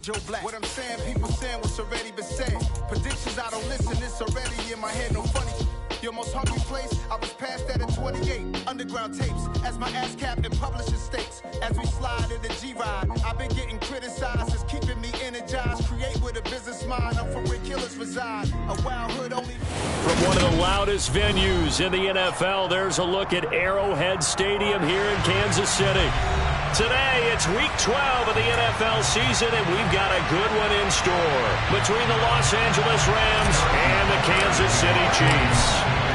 Joe Black. What I'm saying, people saying what's already been said. Predictions, I don't listen, it's already in my head, no funny. Your most hungry place, I was past that at 28. Underground tapes, as my ass cap in publishing states. As we slide in the G-Ride, I've been getting criticized, it's keeping me energized. Create with a business mind, I'm for where killers reside. A wild hood only. From one of the loudest venues in the NFL, there's a look at Arrowhead Stadium here in Kansas City. Today, it's Week 12 of the NFL season, and we've got a good one in store between the Los Angeles Rams and the Kansas City Chiefs.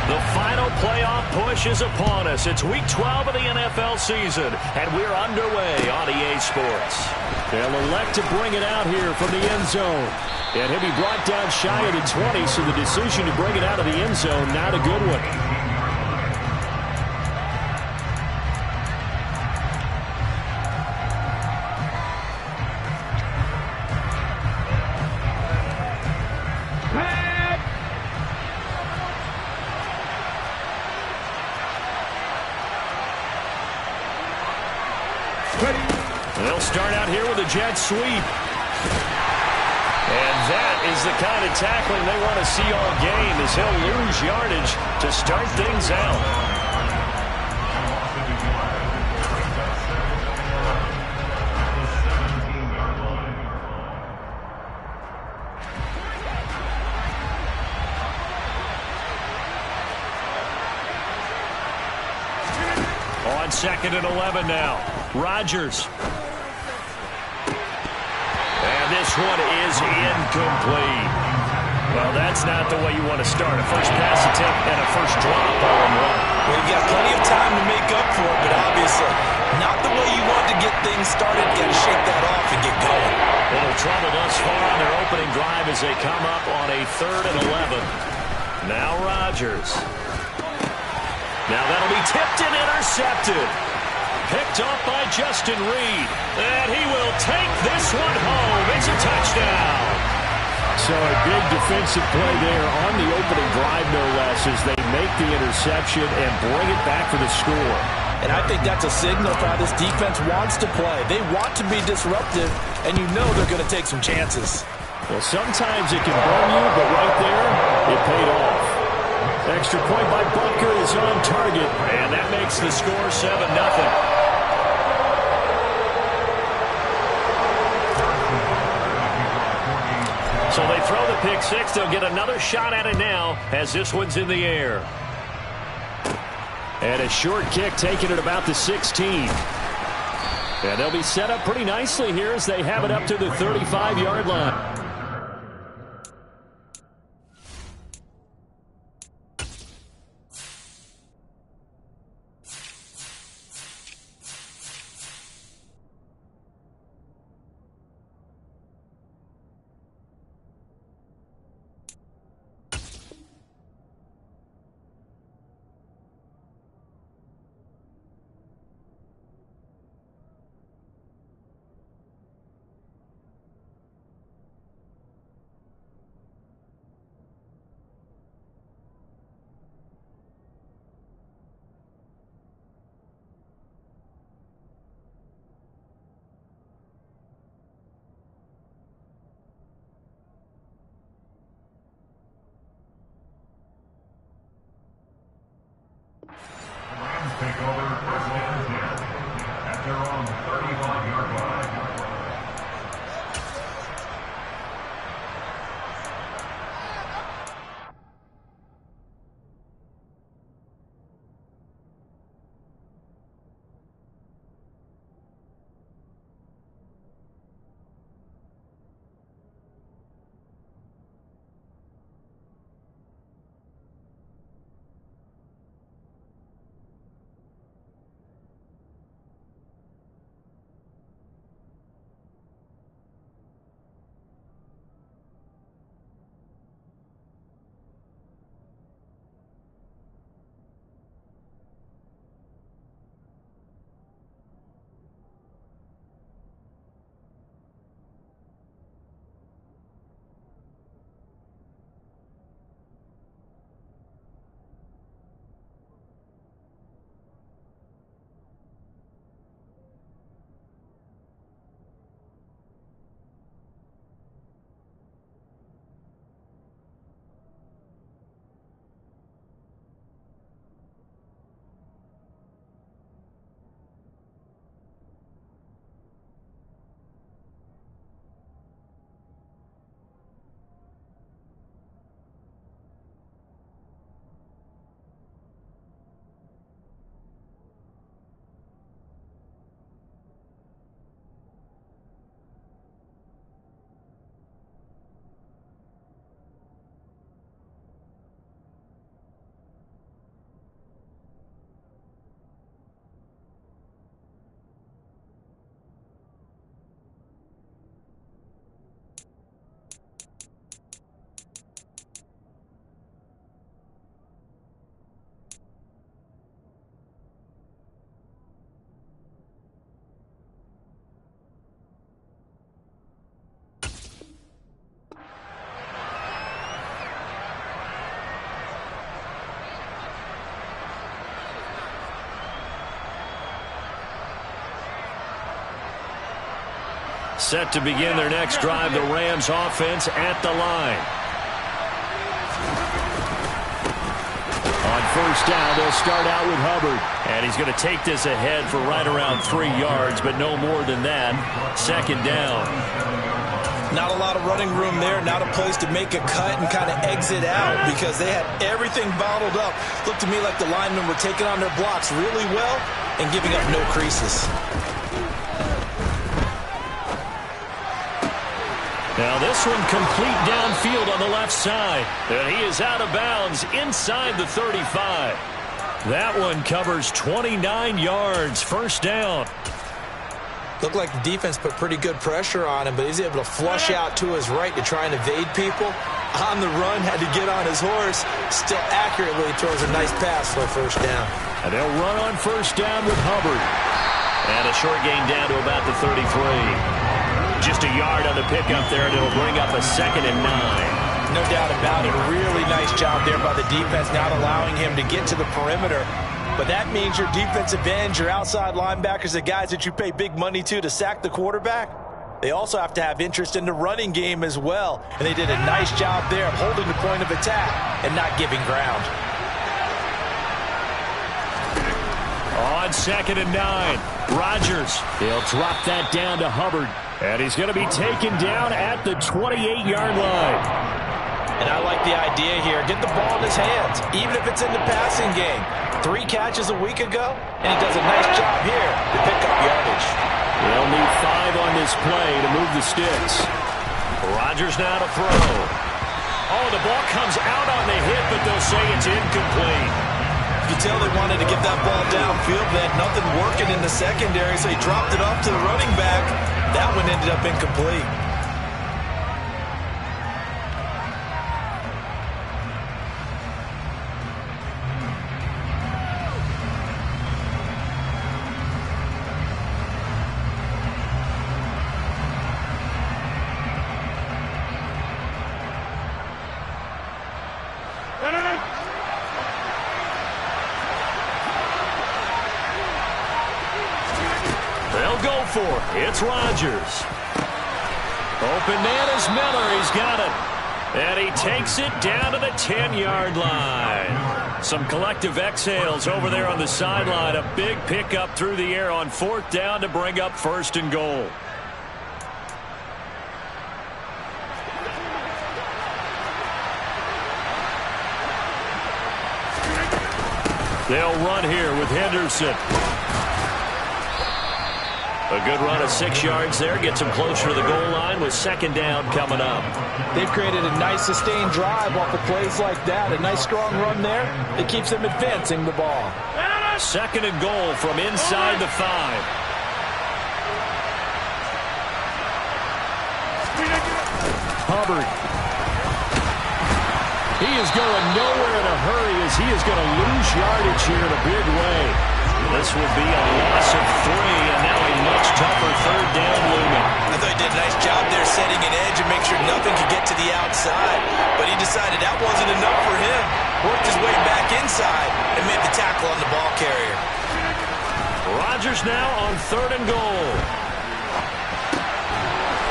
The final playoff push is upon us. It's Week 12 of the NFL season, and we're underway on EA Sports. They'll elect to bring it out here from the end zone. And he'll be brought down shy of the 20, so the decision to bring it out of the end zone, not a good one. They'll start out here with a jet sweep. And that is the kind of tackling they want to see all game, as he'll lose yardage to start things out. On 2nd and 11 now. Rodgers. And this one is incomplete. Well, that's not the way you want to start. A first pass attempt and a first drop all in one. Well, you've got plenty of time to make up for it, but obviously not the way you want to get things started. Got to shake that off and get going. Little trouble thus far on their opening drive as they come up on a 3rd and 11. Now Rodgers. Now that'll be tipped and intercepted. Picked off by Justin Reed. And he will take this one home. It's a touchdown. So a big defensive play there on the opening drive, no less, as they make the interception and bring it back for the score. And I think that's a signal for how this defense wants to play. They want to be disruptive, and you know they're going to take some chances. Well, sometimes it can burn you, but right there, it paid off. Extra point by Butker is on target, and that makes the score 7-0. So they throw the pick six. They'll get another shot at it now as this one's in the air. And a short kick taken at about the 16. And they'll be set up pretty nicely here as they have it up to the 35-yard line. Take over first and 10 at their own 35-yard line. Set to begin their next drive, the Rams offense at the line. On first down, they'll start out with Hubbard. And he's going to take this ahead for right around 3 yards, but no more than that. Second down. Not a lot of running room there, not a place to make a cut and kind of exit out because they had everything bottled up. Looked to me like the linemen were taking on their blocks really well and giving up no creases. Now this one complete downfield on the left side. And he is out of bounds inside the 35. That one covers 29 yards. First down. Looked like the defense put pretty good pressure on him, but he's able to flush out to his right to try and evade people. On the run, had to get on his horse. Still accurately throws a nice pass for a first down. And they'll run on first down with Hubbard. And a short gain down to about the 33. Just a yard on the pickup there, and it'll bring up a 2nd and 9. No doubt about it. Really nice job there by the defense, not allowing him to get to the perimeter. But that means your defensive ends, your outside linebackers, the guys that you pay big money to sack the quarterback, they also have to have interest in the running game as well. And they did a nice job there of holding the point of attack and not giving ground. On 2nd and 9, Rodgers. He'll drop that down to Hubbard. And he's going to be taken down at the 28-yard line. And I like the idea here. Get the ball in his hands, even if it's in the passing game. 3 catches a week ago, and he does a nice job here to pick up yardage. They'll need 5 on this play to move the sticks. Rodgers now to throw. Oh, the ball comes out on the hit, but they'll say it's incomplete. You can tell they wanted to get that ball downfield. They had nothing working in the secondary, so he dropped it off to the running back. That one ended up incomplete. It's Rodgers. Open man is Miller. He's got it. And he takes it down to the 10-yard line. Some collective exhales over there on the sideline. A big pickup through the air on 4th down to bring up 1st and goal. They'll run here with Henderson. A good run of 6 yards there. Gets him closer to the goal line with 2nd down coming up. They've created a nice sustained drive off of plays like that. A nice strong run there that keeps them advancing the ball. 2nd and goal from inside the 5. Hubbard. He is going nowhere in a hurry as he is going to lose yardage here in a big way. This will be a loss of 3, and now a much tougher 3rd down looming. I thought he did a nice job there setting an edge and make sure nothing could get to the outside. But he decided that wasn't enough for him. Worked his way back inside and made the tackle on the ball carrier. Rodgers now on 3rd and goal.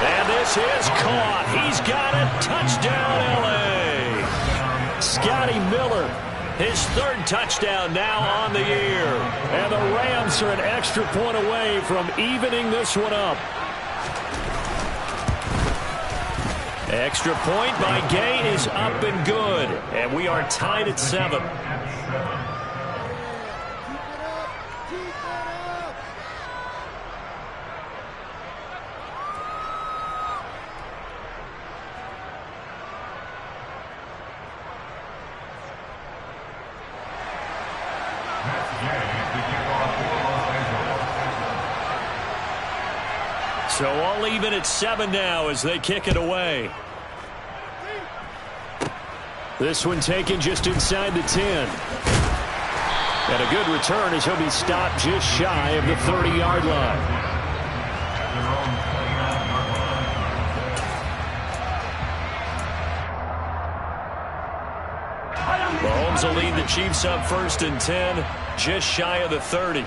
And this is caught. He's got it. Touchdown, L.A. Scotty Miller. His 3rd touchdown now on the year. And the Rams are an extra point away from evening this one up. Extra point by Gay is up and good. And we are tied at 7. So all even at 7 now as they kick it away. This one taken just inside the 10. And a good return as he'll be stopped just shy of the 30-yard line. Mahomes will lead the Chiefs up 1st and 10, just shy of the 30.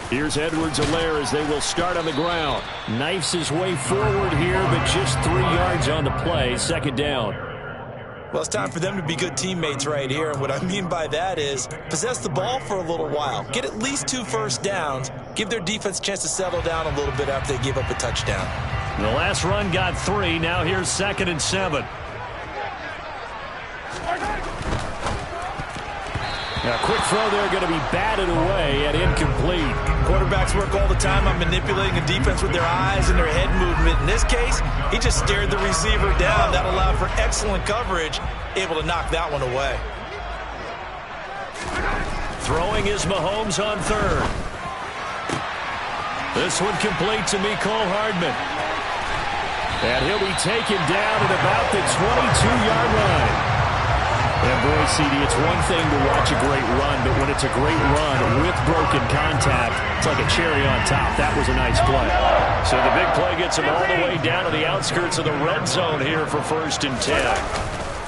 Here's Edwards-Helaire as they will start on the ground. Knifes his way forward here, but just 3 yards on the play. Second down. Well, it's time for them to be good teammates right here. And what I mean by that is possess the ball for a little while. Get at least 2 first downs. Give their defense a chance to settle down a little bit after they give up a touchdown. The last run got 3. Now here's 2nd and 7. A quick throw there, going to be batted away and incomplete. Quarterbacks work all the time on manipulating the defense with their eyes and their head movement. In this case, he just stared the receiver down. That allowed for excellent coverage, able to knock that one away. Throwing is Mahomes on 3rd. This one complete to Mecole Hardman. And he'll be taken down at about the 22-yard line. And boy, CD, it's one thing to watch a great run, but when it's a great run with broken contact, it's like a cherry on top. That was a nice play. So the big play gets him all the way down to the outskirts of the red zone here for 1st and 10.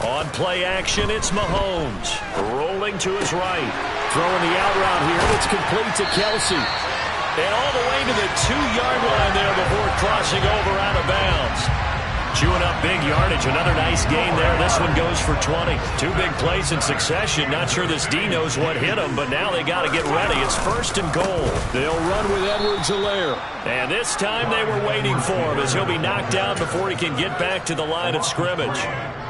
On play action, it's Mahomes. Rolling to his right. Throwing the out route here. It's complete to Kelsey. And all the way to the 2-yard line there before crossing over out of bounds. Chewing up big yardage. Another nice gain there. This one goes for 20. 2 big plays in succession. Not sure this D knows what hit him, but now they got to get ready. It's 1st and goal. They'll run with Edwards-Helaire. And this time they were waiting for him as he'll be knocked down before he can get back to the line of scrimmage.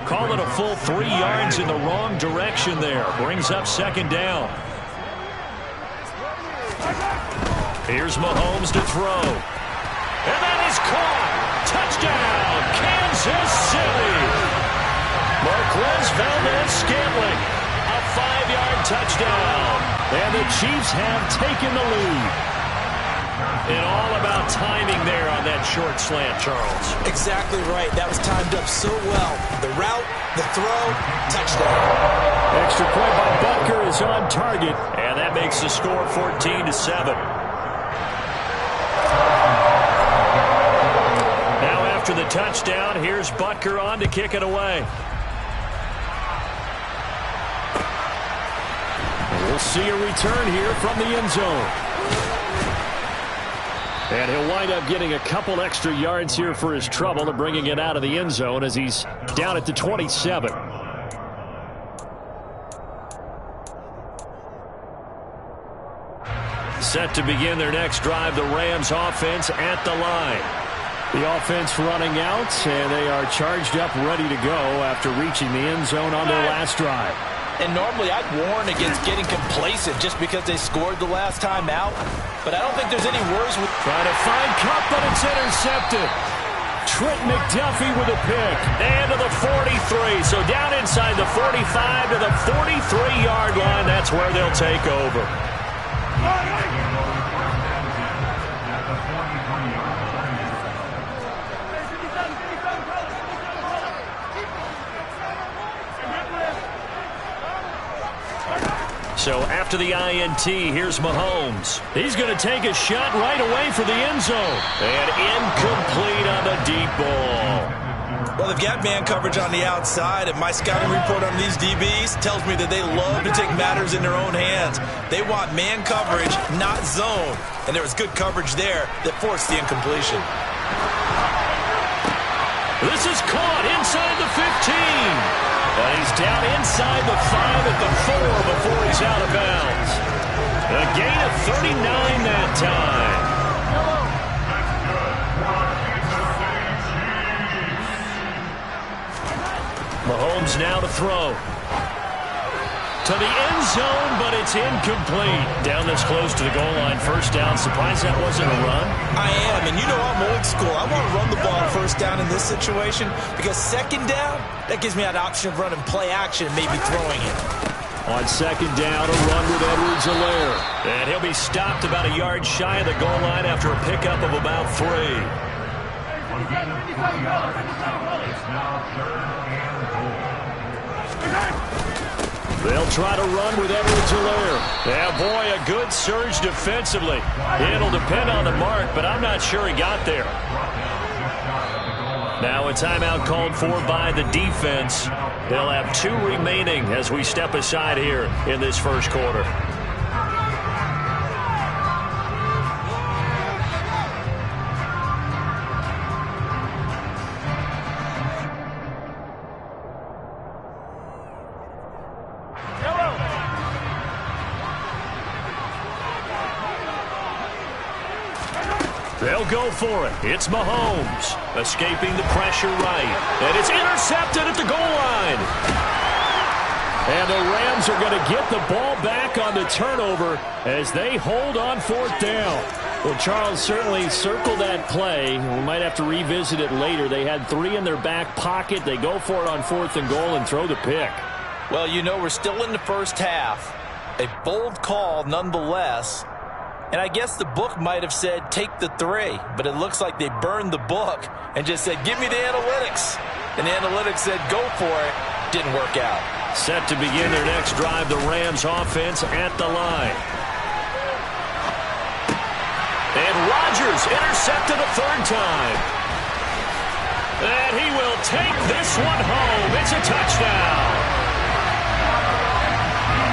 Call it a full 3 yards in the wrong direction there. Brings up 2nd down. Here's Mahomes to throw. And that is caught. Touchdown, Kansas City. Marquez Valdes-Scantling, a 5-yard touchdown. And the Chiefs have taken the lead. And all about timing there on that short slant, Charles. Exactly right. That was timed up so well. The route, the throw, touchdown. Extra point by Butker is on target. And that makes the score 14-7. After the touchdown, here's Butker on to kick it away. We'll see a return here from the end zone. And he'll wind up getting a couple extra yards here for his trouble and bringing it out of the end zone as he's down at the 27. Set to begin their next drive, the Rams offense at the line. The offense running out, and they are charged up, ready to go after reaching the end zone on their last drive. And normally I'd warn against getting complacent just because they scored the last time out, but I don't think there's any worse. Trying to find Kupp, but it's intercepted. Trent McDuffie with a pick. And to the 43, so down inside the 45 to the 43-yard line. That's where they'll take over. So after the INT, here's Mahomes. He's going to take a shot right away for the end zone. And incomplete on the deep ball. Well, they've got man coverage on the outside, and my scouting report on these DBs tells me that they love to take matters in their own hands. They want man coverage, not zone. And there was good coverage there that forced the incompletion. This is caught inside the 15. And he's down inside the 5 at the 4 before he's out of bounds. A gain of 39 that time. Mahomes now to throw. To the end zone, but it's incomplete. Down this close to the goal line, 1st down. Surprised that wasn't a run? I am, and you know I'm old school. I want to run the ball 1st down in this situation because 2nd down, that gives me that option of running play action and maybe throwing it. On 2nd down, a run with Edwards-Helaire. And he'll be stopped about a yard shy of the goal line after a pickup of about 3. It's now 3rd and goal. They'll try to run with Edwards-Helaire. Yeah, boy, a good surge defensively. It'll depend on the mark, but I'm not sure he got there. Now a timeout called for by the defense. They'll have 2 remaining as we step aside here in this 1st quarter. They'll go for it. It's Mahomes escaping the pressure right. And it's intercepted at the goal line. And the Rams are going to get the ball back on the turnover as they hold on 4th down. Well, Charles, certainly circle that play. We might have to revisit it later. They had 3 in their back pocket. They go for it on 4th and goal and throw the pick. Well, you know, we're still in the first half. A bold call nonetheless. And I guess the book might have said take the 3, but it looks like they burned the book and just said give me the analytics. And the analytics said go for it. Didn't work out. Set to begin their next drive, the Rams offense at the line. And Rodgers intercepted a 3rd time. And he will take this one home. It's a touchdown.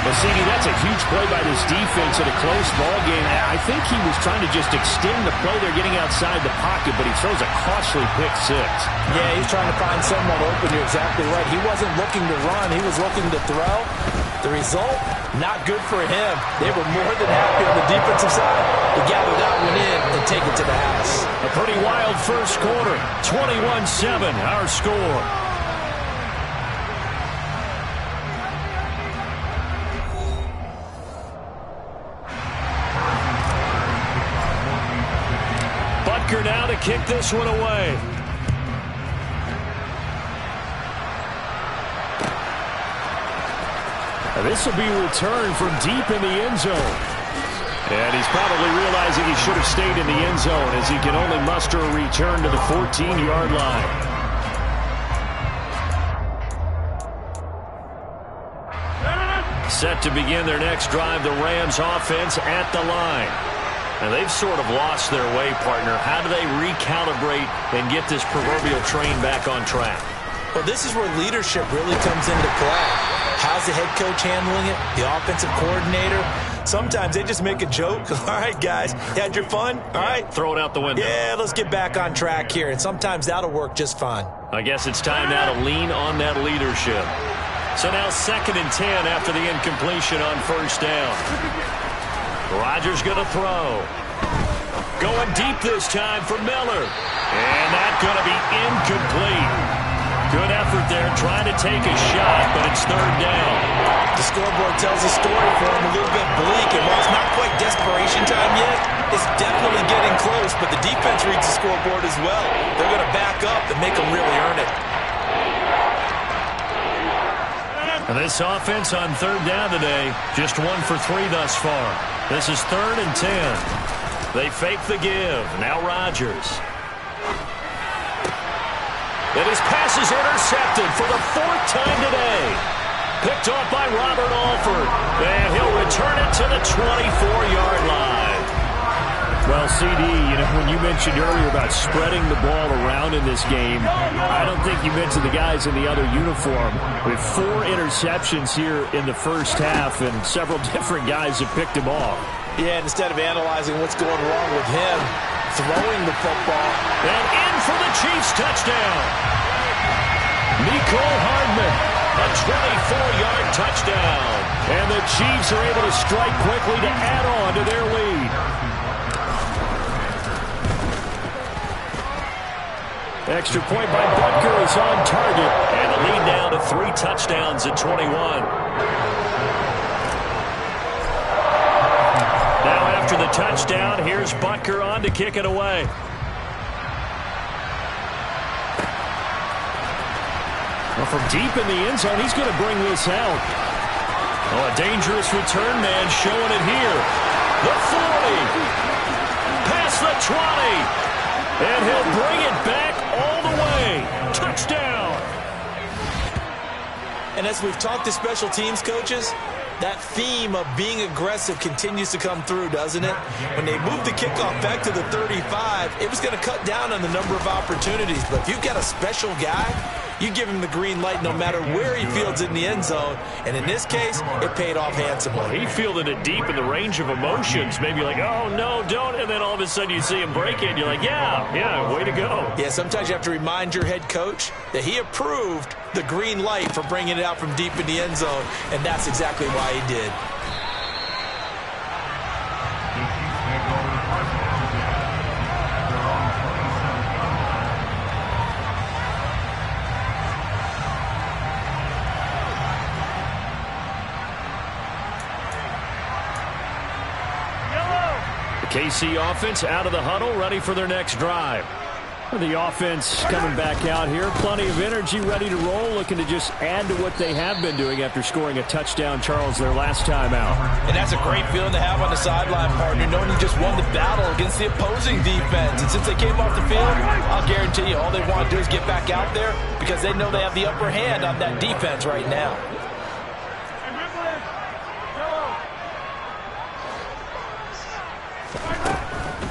Well, CD, that's a huge play by this defense in a close ball game. I think he was trying to just extend the play. They're getting outside the pocket, but he throws a costly pick 6. Yeah, he's trying to find someone open. You're exactly right. He wasn't looking to run. He was looking to throw. The result, not good for him. They were more than happy on the defensive side to gather that one in and take it to the house. A pretty wild first quarter. 21-7, our score. Butker now to kick this one away. This will be returned from deep in the end zone. And he's probably realizing he should have stayed in the end zone as he can only muster a return to the 14-yard line. Set to begin their next drive, the Rams offense at the line. And they've sort of lost their way, partner. How do they recalibrate and get this proverbial train back on track? Well, this is where leadership really comes into play. How's the head coach handling it? The offensive coordinator? Sometimes they just make a joke. All right, guys, you had your fun? All right. Throw it out the window. Yeah, let's get back on track here. And sometimes that'll work just fine. I guess it's time now to lean on that leadership. So now 2nd and 10 after the incompletion on 1st down. Rodgers going to throw. Going deep this time for Miller. And that's going to be incomplete. Good effort there, trying to take a shot, but it's 3rd down. The scoreboard tells a story for him, a little bit bleak, and while it's not quite desperation time yet, it's definitely getting close, but the defense reads the scoreboard as well. They're going to back up and make them really earn it. And this offense on 3rd down today, just 1 for 3 thus far. This is 3rd and 10. They fake the give. Now Rodgers. And his pass is intercepted for the 4th time today. Picked off by Robert Alford. And he'll return it to the 24-yard line. Well, CD, you know, when you mentioned earlier about spreading the ball around in this game, I don't think you mentioned the guys in the other uniform. With 4 interceptions here in the first half, and several different guys have picked him off. Yeah, and instead of analyzing what's going wrong with him, throwing the football. And in for the Chiefs touchdown. Mecole Hardman, a 24-yard touchdown. And the Chiefs are able to strike quickly to add on to their lead. Extra point by Butker is on target. And the lead now to 3 touchdowns at 21. Now after the touchdown, here's Butker on to kick it away. Well, from deep in the end zone, he's going to bring this out. Oh, a dangerous return man showing it here. The 40. Past the 20. And he'll bring it back all the way. Touchdown. And as we've talked to special teams coaches, that theme of being aggressive continues to come through, doesn't it? When they moved the kickoff back to the 35, it was going to cut down on the number of opportunities. But if you've got a special guy, you give him the green light no matter where he fields in the end zone. And in this case, it paid off handsomely. He fielded it deep in the range of emotions. Maybe like, oh, no, don't. And then all of a sudden you see him break it. And you're like, yeah, way to go. Yeah, sometimes you have to remind your head coach that he approved the green light for bringing it out from deep in the end zone. And that's exactly why he did. KC offense out of the huddle, ready for their next drive. The offense coming back out here. Plenty of energy, ready to roll, looking to just add to what they have been doing after scoring a touchdown, Charles, their last time out. And that's a great feeling to have on the sideline, partner, knowing you just won the battle against the opposing defense. And since they came off the field, I'll guarantee you all they want to do is get back out there because they know they have the upper hand on that defense right now.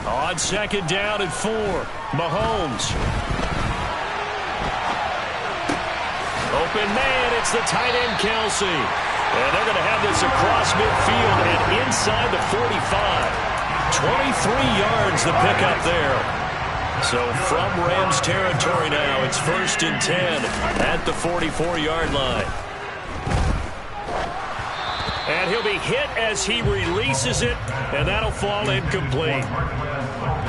On second down and 4, Mahomes. Open man, it's the tight end Kelce. And they're going to have this across midfield and inside the 45. 23 yards the pickup there. So from Rams territory now, it's 1st and 10 at the 44-yard line. And he'll be hit as he releases it, and that'll fall incomplete.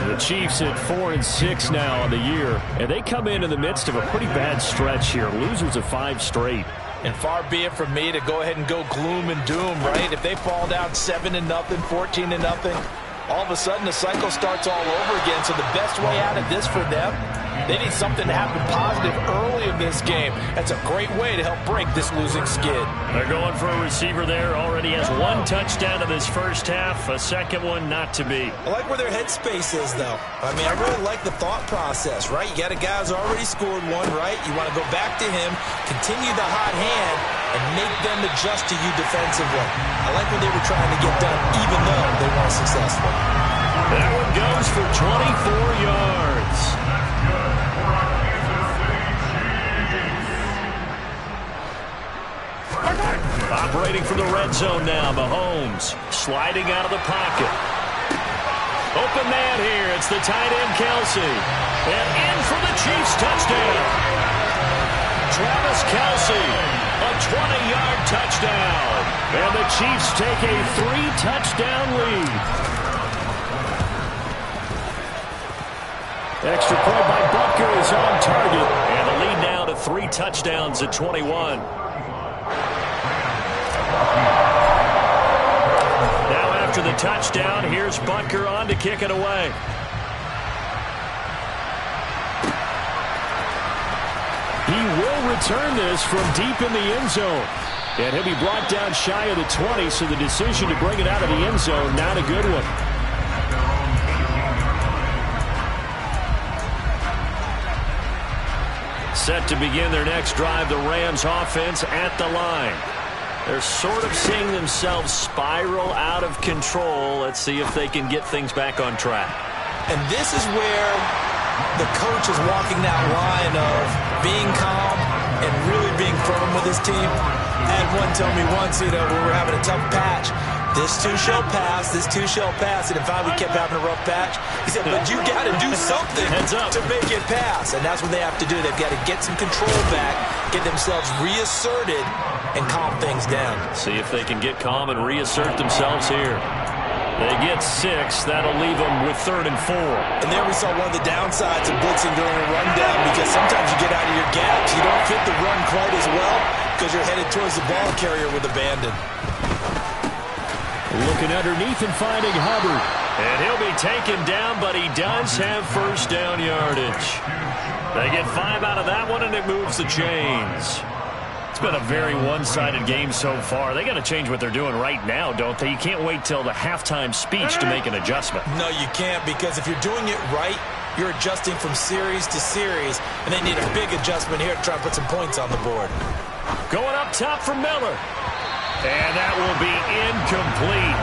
The Chiefs at 4-6 now on the year, and they come in the midst of a pretty bad stretch here. Losers of 5 straight. And far be it from me to go ahead and go gloom and doom, right? If they fall down 7-0, 14-0, all of a sudden the cycle starts all over again. So the best way out of this for them, they need something to happen positive early in this game. That's a great way to help break this losing skid. They're going for a receiver there. Already has 1 touchdown in this first half. A second one not to be. I like where their headspace is, though. I mean, I really like the thought process, right? You got a guy who's already scored 1, right? You want to go back to him, continue the hot hand, and make them adjust to you defensively. I like what they were trying to get done, even though they weren't successful. That one goes for 24 yards. Operating from the red zone now, Mahomes sliding out of the pocket. Open man here, it's the tight end Kelce. And in for the Chiefs touchdown. Travis Kelce, a 20-yard touchdown. And the Chiefs take a 3-touchdown lead. Extra point by Butker is on target. And the lead now to 3 touchdowns at 21. Now after the touchdown, here's Butker on to kick it away. He will return this from deep in the end zone. And he'll be brought down shy of the 20, so the decision to bring it out of the end zone, not a good one. Set to begin their next drive, the Rams offense at the line. They're sort of seeing themselves spiral out of control. Let's see if they can get things back on track. And this is where the coach is walking that line of being calm and really being firm with his team. I had one tell me once, when we were having a tough patch, this too shall pass, this too shall pass. And in fact, we kept having a rough patch. He said, but you got to do something to make it pass. And that's what they have to do. They've got to get some control back, get themselves reasserted, and calm things down. See if they can get calm and reassert themselves here. They get 6. That'll leave them with 3rd and 4. And there we saw one of the downsides of blitzing during a rundown, because sometimes you get out of your gaps. You don't fit the run quite as well because you're headed towards the ball carrier with abandon. Looking underneath and finding Hubbard. And he'll be taken down, but he does have first down yardage. They get 5 out of that one, and it moves the chains. It's been a very one-sided game so far. They got to change what they're doing right now, don't they? You can't wait till the halftime speech to make an adjustment. No, you can't, because if you're doing it right, you're adjusting from series to series, and they need a big adjustment here to try and put some points on the board. Going up top for Miller. And that will be incomplete.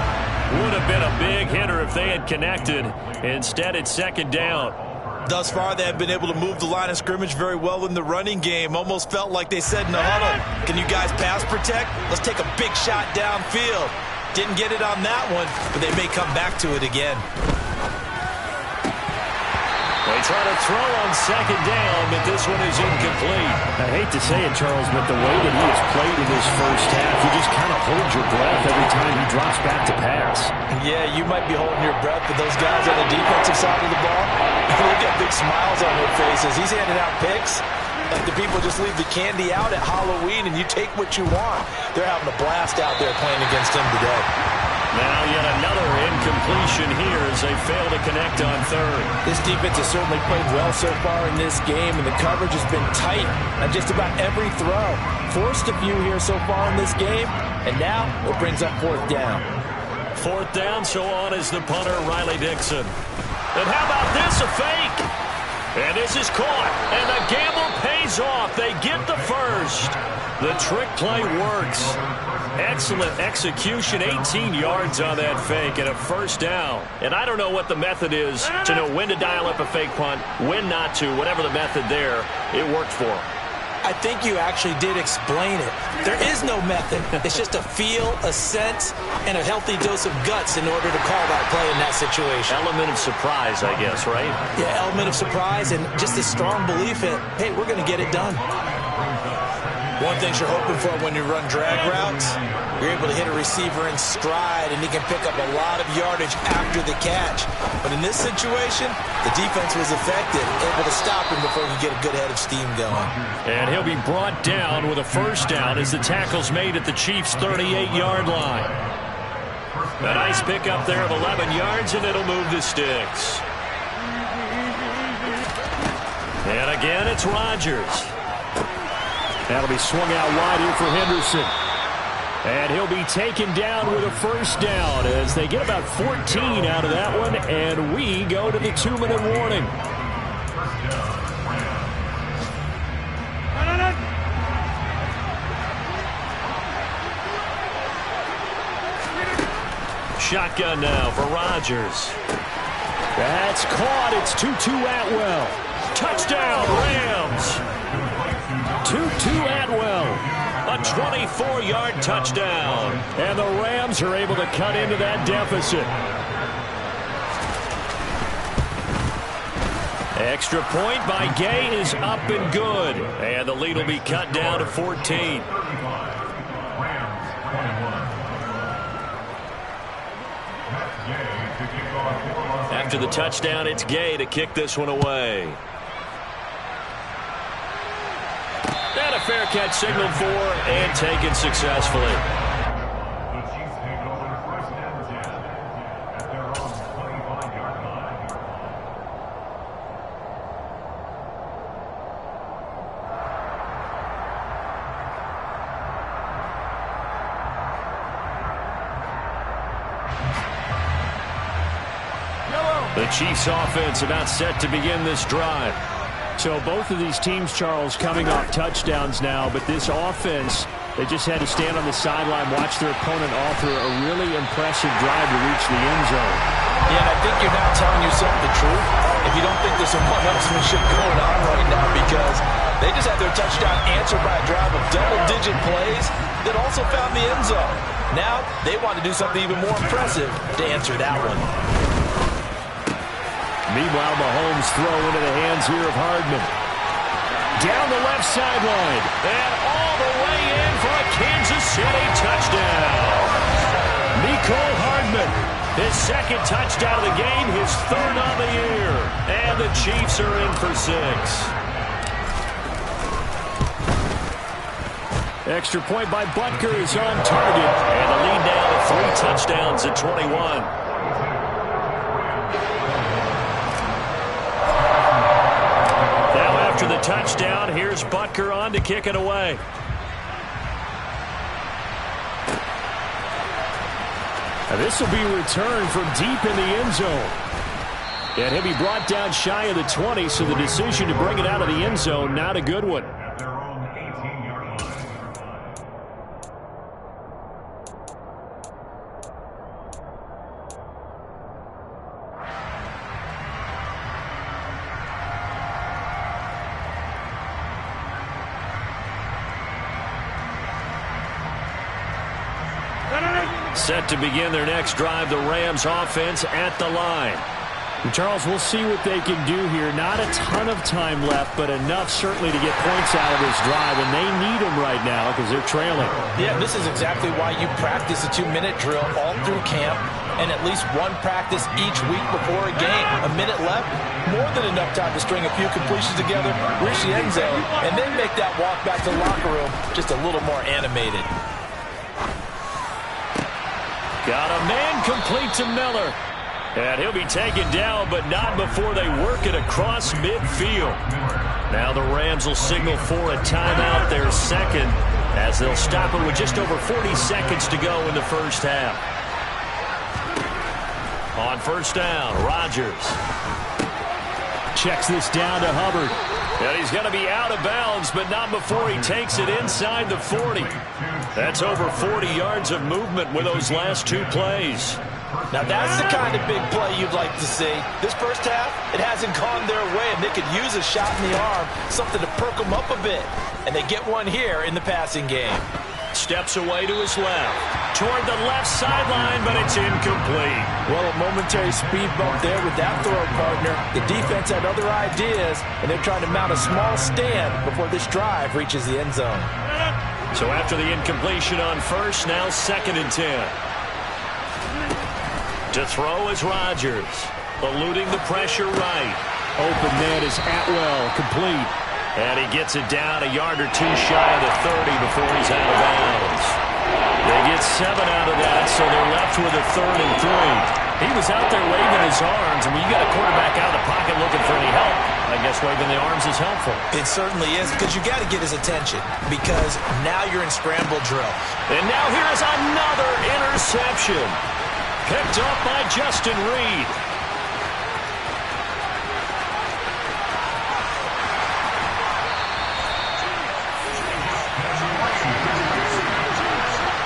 Would have been a big hitter if they had connected. Instead, it's 2nd down. Thus far, they have been able to move the line of scrimmage very well in the running game. Almost felt like they said in the huddle, can you guys pass protect? Let's take a big shot downfield. Didn't get it on that one, but they may come back to it again. They try to throw on 2nd down, but this one is incomplete. I hate to say it, Charles, but the way that he has played in his first half, you just kind of hold your breath every time he drops back to pass. Yeah, you might be holding your breath, but those guys on the defensive side of the ball, they got big smiles on their faces. He's handing out picks like the people just leave the candy out at Halloween and you take what you want. They're having a blast out there playing against him today. Now yet another incompletion here as they fail to connect on third. This defense has certainly played well so far in this game, and the coverage has been tight on just about every throw. Forced a few here so far in this game, and now it brings up fourth down. Fourth down, so on is the punter, Riley Dixon. And how about this, a fake? And this is caught, and the gamble pays off. They get the first. The trick play works. Excellent execution, 18 yards on that fake and a first down. And I don't know what the method is to know when to dial up a fake punt, when not to, whatever the method there, it worked for them. I think you actually did explain it. There is no method. It's just a feel, a sense, and a healthy dose of guts in order to call that play in that situation. Element of surprise, I guess, right? Yeah, element of surprise and just a strong belief that, hey, we're going to get it done. One thing you're hoping for when you run drag routes, you're able to hit a receiver in stride, and he can pick up a lot of yardage after the catch. But in this situation, the defense was effective, able to stop him before he could get a good head of steam going. And he'll be brought down with a first down as the tackle's made at the Chiefs' 38-yard line. A nice pickup there of 11 yards, and it'll move the sticks. And again, it's Rodgers. That'll be swung out wide here for Henderson. And he'll be taken down with a first down as they get about 14 out of that one, and we go to the 2-minute warning. Shotgun now for Rodgers. That's caught. It's Tutu Atwell. Touchdown, Rams. Tutu Atwell, a 24-yard touchdown. And the Rams are able to cut into that deficit. Extra point by Gay is up and good. And the lead will be cut down to 14. After the touchdown, it's Gay to kick this one away. And a fair catch signaled for and taken successfully. The Chiefs take over first and 10 at their own 25-yard line. The Chiefs offense about set to begin this drive. So both of these teams, Charles, coming off touchdowns now, but this offense, they just had to stand on the sideline, watch their opponent offer a really impressive drive to reach the end zone. Yeah, and I think you're now telling yourself the truth if you don't think there's some one-upsmanship going on right now, because they just had their touchdown answered by a drive of double-digit plays that also found the end zone. Now they want to do something even more impressive to answer that one. Meanwhile, Mahomes throw into the hands here of Hardman. Down the left sideline. And all the way in for a Kansas City touchdown. Mecole Hardman, his second touchdown of the game, his third on the year. And the Chiefs are in for 6. Extra point by Butker is on target. And the lead now to 3 touchdowns at 21. After the touchdown, here's Butker on to kick it away. Now this will be returned from deep in the end zone. And he'll be brought down shy of the 20, so the decision to bring it out of the end zone, not a good one. At their own 18-yard line. Set to begin their next drive, the Rams offense at the line. And Charles, we'll see what they can do here. Not a ton of time left, but enough certainly to get points out of this drive, and they need them right now because they're trailing. Yeah, this is exactly why you practice a 2-minute drill all through camp and at least one practice each week before a game. A minute left, more than enough time to string a few completions together, reach the end zone, and then make that walk back to the locker room just a little more animated. Got a man complete to Miller. And he'll be taken down, but not before they work it across midfield. Now the Rams will signal for a timeout, their second, as they'll stop it with just over 40 seconds to go in the first half. On first down, Rodgers. Checks this down to Hubbard. And he's going to be out of bounds, but not before he takes it inside the 40. That's over 40 yards of movement with those last two plays. Now that's the kind of big play you'd like to see. This first half, it hasn't gone their way, and they could use a shot in the arm, something to perk them up a bit. And they get one here in the passing game. Steps away to his left. Toward the left sideline, but it's incomplete. Well, a momentary speed bump there with that throw, partner. The defense had other ideas, and they're trying to mount a small stand before this drive reaches the end zone. So after the incompletion on first, now 2nd and 10. To throw is Rodgers, eluding the pressure right. Open man is Atwell, complete. And he gets it down a yard or two shy of the 30 before he's out of bounds. They get 7 out of that, so they're left with a 3rd and 3. He was out there waving his arms, and when you got a quarterback out of the pocket looking for any help, I guess waving the arms is helpful. It certainly is, because you got to get his attention, because now you're in scramble drill. And now here is another interception. Picked up by Justin Reed.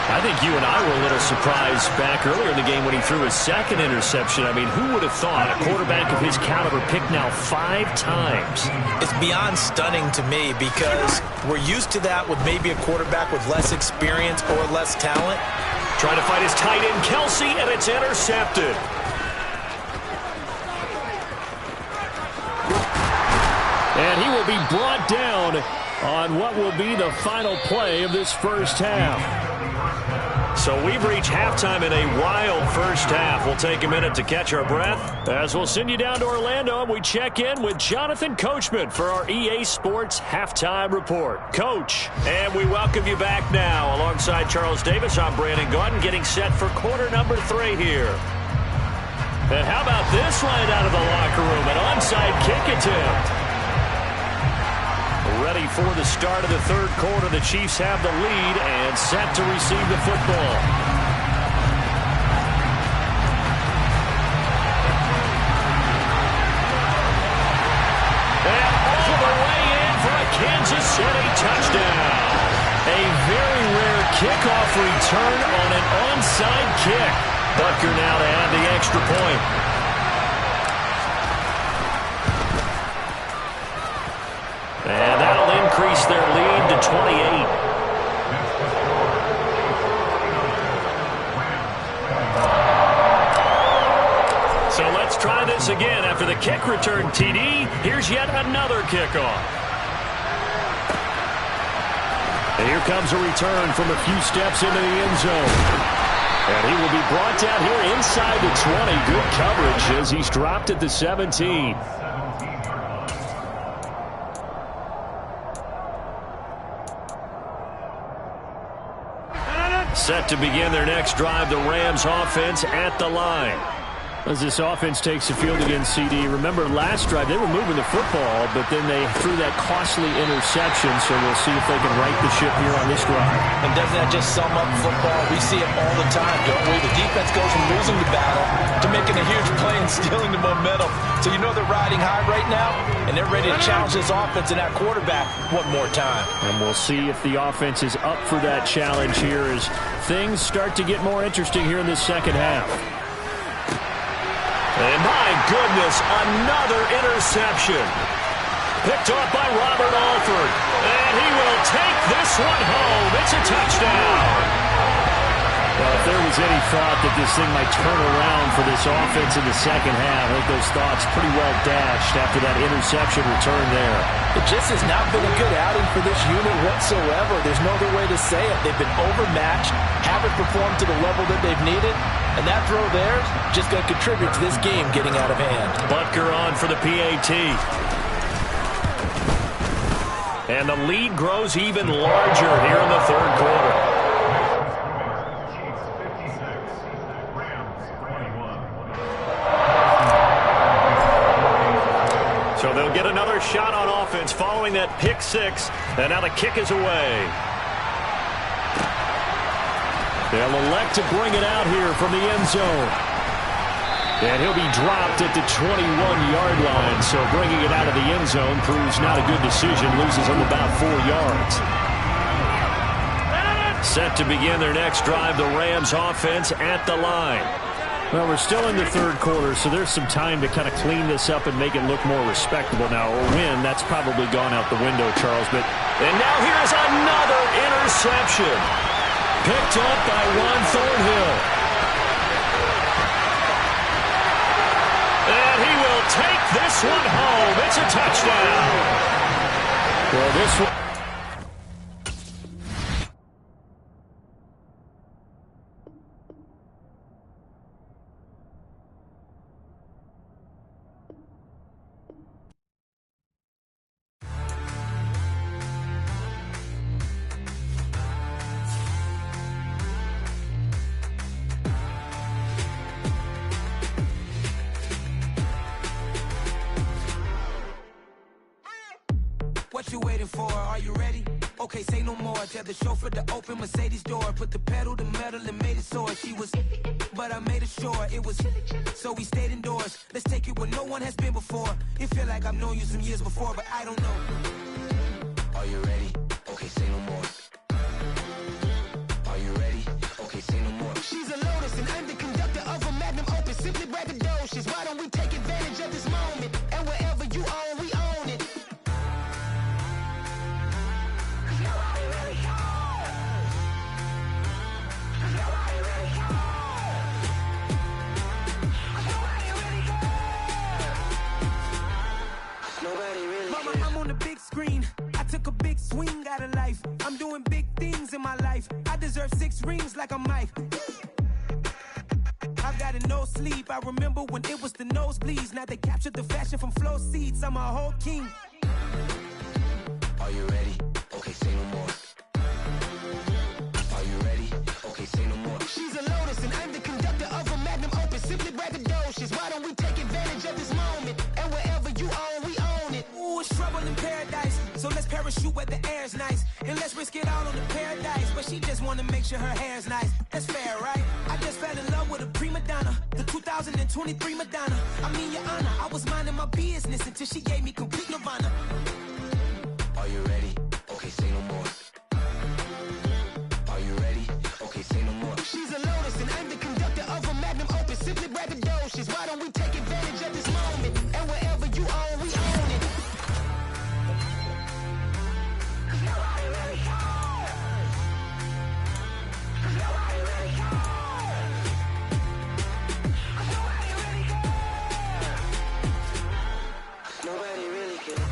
I think you and I were a little surprised back earlier in the game when he threw his 2nd interception. I mean, who would have thought a quarterback of his caliber picked now 5 times? It's beyond stunning to me, because we're used to that with maybe a quarterback with less experience or less talent. Trying to fight his tight end, Kelsey, and it's intercepted. And he will be brought down on what will be the final play of this first half. So we've reached halftime in a wild first half. We'll take a minute to catch our breath as we'll send you down to Orlando and we check in with Jonathan Coachman for our EA Sports Halftime Report. Coach, and we welcome you back now. Alongside Charles Davis, I'm Brandon Gaudin, getting set for quarter number 3 here. And how about this right out of the locker room? An onside kick attempt. Ready for the start of the 3rd quarter. The Chiefs have the lead and set to receive the football. And all the way in for a Kansas City touchdown. A very rare kickoff return on an onside kick. Butker now to add the extra point. And that'll increase their lead to 28. So let's try this again. After the kick return, TD, here's yet another kickoff. And here comes a return from a few steps into the end zone. And he will be brought down here inside the 20. Good coverage as he's dropped at the 17. Set to begin their next drive, the Rams offense at the line. As this offense takes the field against CD, remember last drive they were moving the football, but then they threw that costly interception, so we'll see if they can right the ship here on this drive. And doesn't that just sum up football? We see it all the time, don't we? The defense goes from losing the battle to making a huge play and stealing the momentum. So you know they're riding high right now, and they're ready to challenge this offense and that quarterback one more time. And we'll see if the offense is up for that challenge here as things start to get more interesting here in this second half. And my goodness, another interception. Picked off by Robert Alford. And he will take this one home. It's a touchdown. Well, if there was any thought that this thing might turn around for this offense in the second half, I think those thoughts pretty well dashed after that interception return there. It just has not been a good outing for this unit whatsoever. There's no other way to say it. They've been overmatched, haven't performed to the level that they've needed, and that throw there just going to contribute to this game getting out of hand. Butker on for the PAT. And the lead grows even larger here in the 3rd quarter. They'll get another shot on offense following that pick six, and now the kick is away. They'll elect to bring it out here from the end zone. And he'll be dropped at the 21-yard line, so bringing it out of the end zone proves not a good decision, loses him about 4 yards. Set to begin their next drive, the Rams offense at the line. Well, we're still in the third quarter, so there's some time to kind of clean this up and make it look more respectable. Now, a win, that's probably gone out the window, Charles. And now here's another interception. Picked up by Juan Thornhill. And he will take this one home. It's a touchdown. Well, this one... What you waiting for? Are you ready? Okay, say no more. Tell the chauffeur to open Mercedes door. Put the pedal to metal and made it soar. She was, but I made it sure it was. So we stayed indoors. Let's take it where no one has been before. It feel like I've known you some years before, but I don't know. Are you ready? Okay, say no more. Are you ready? Okay, say no more. She's a Lotus and I'm the conductor of a Magnum Opus. Simply braggadocious. Why don't we take advantage of this moment? And wherever you own, we own it. Mama, I'm on the big screen. I took a big swing out of life. I'm doing big things in my life. I deserve 6 rings like a Mike. I've got no sleep. I remember when it was the nosebleeds. Now they captured the fashion from flow seats. I'm a whole king. Are you ready? Okay, say no more. Are you ready? Okay, say no more. She's a Lotus and I'm the conductor of a Magnum Opus. Simply braggadocious. Why don't we take advantage of this moment? And wherever you own, we own it. Ooh, it's trouble in paradise. So let's parachute where the air's nice. And let's risk it all on the paradise. But she just wanna make sure her hair's nice. That's fair, right? I just fell in love with a prima donna. The 2023 Madonna. I mean, your honor, I was minding my business until she gave me complete nirvana. Are you ready? Okay, say no more. Are you ready? Okay, say no more. She's a Lotus and I'm the conductor of a Magnum Opus. Simply braggadocious. Why don't we take advantage of this moment? And wherever you own, we own it. Nobody really cares. Nobody really cares. Nobody really cares. Nobody really cares.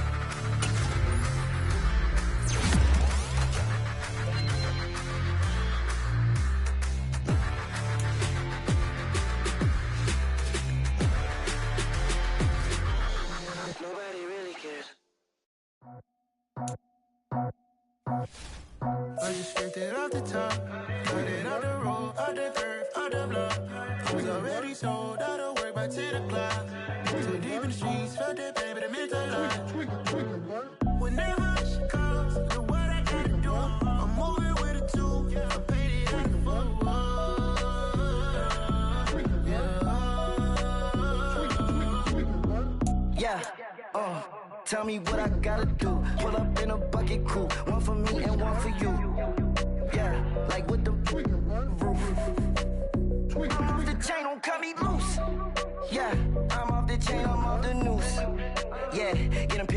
Nobody really cares. I just scraped it off the top, put it on the road, on the curve, on the block. Was already sold, out of work by 10 o'clock. Too deep in the streets, felt that baby, the mental line. Whenever she calls, the what I gotta do, I'm moving with a two, I paid it out the full. Yeah, tell me what I gotta do. Pull up in a bucket crew, one for me and one for you. Yeah, like with the roof. I'm off the chain, don't cut me loose. Yeah, I'm off the chain, I'm off the noose. Yeah, get him.